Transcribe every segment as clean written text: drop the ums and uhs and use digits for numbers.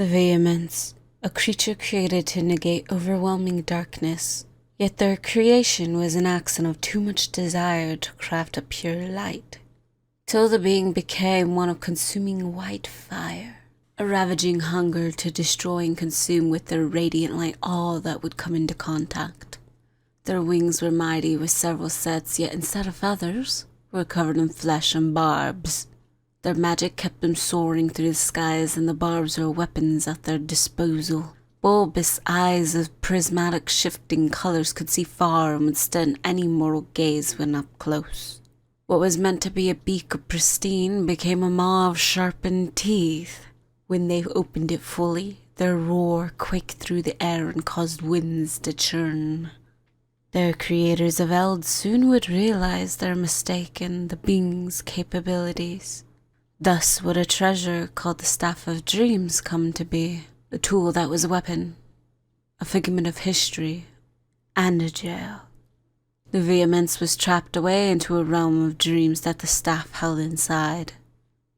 The Vehemence, a creature created to negate overwhelming darkness, yet their creation was an accent of too much desire to craft a pure light, till the being became one of consuming white fire, a ravaging hunger to destroy and consume with their radiant light all that would come into contact. Their wings were mighty with several sets, yet instead of feathers, were covered in flesh and barbs. Their magic kept them soaring through the skies, and the barbs were weapons at their disposal. Bulbous eyes of prismatic shifting colors could see far and would stun any mortal gaze when up close. What was meant to be a beak of pristine became a maw of sharpened teeth. When they opened it fully, their roar quaked through the air and caused winds to churn. Their creators of Eld soon would realize their mistake in the being's capabilities. Thus would a treasure called the Staff of Dreams come to be, a tool that was a weapon, a figment of history, and a jail. The Vehemence was trapped away into a realm of dreams that the staff held inside,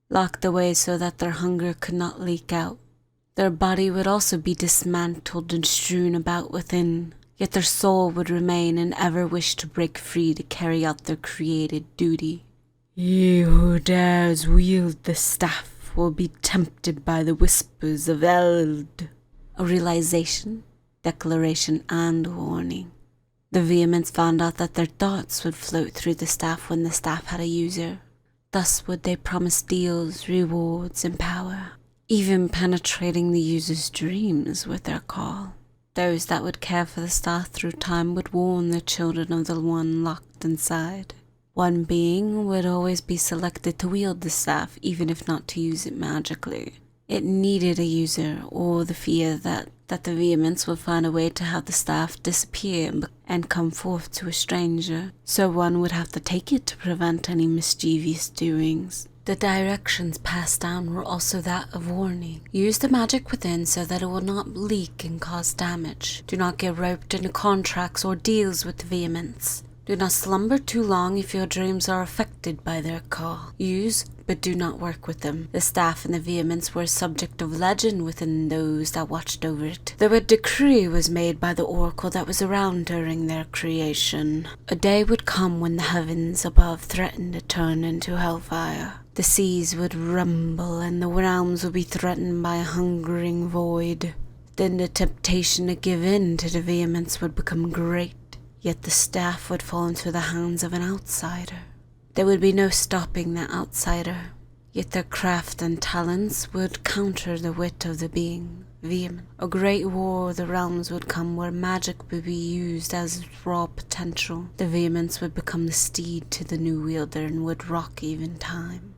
locked away so that their hunger could not leak out. Their body would also be dismantled and strewn about within, yet their soul would remain and ever wish to break free to carry out their created duty. He who dares wield the staff will be tempted by the whispers of Eld. A realization, declaration, and warning. The Vehemence found out that their thoughts would float through the staff when the staff had a user. Thus would they promise deals, rewards, and power, even penetrating the user's dreams with their call. Those that would care for the staff through time would warn the children of the one locked inside. One being would always be selected to wield the staff, even if not to use it magically. It needed a user, or the fear that the Vehemence would find a way to have the staff disappear and come forth to a stranger, so one would have to take it to prevent any mischievous doings. The directions passed down were also that of warning. Use the magic within so that it will not leak and cause damage. Do not get roped into contracts or deals with the Vehemence. Do not slumber too long if your dreams are affected by their call. Use, but do not work with them. The staff and the Vehemence were a subject of legend within those that watched over it, though a decree was made by the oracle that was around during their creation. A day would come when the heavens above threatened to turn into hellfire. The seas would rumble and the realms would be threatened by a hungering void. Then the temptation to give in to the Vehemence would become great. Yet the staff would fall into the hands of an outsider. There would be no stopping the outsider, yet their craft and talents would counter the wit of the being vehement. A great war of the realms would come where magic would be used as raw potential. The Vehemence would become the steed to the new wielder and would rock even time.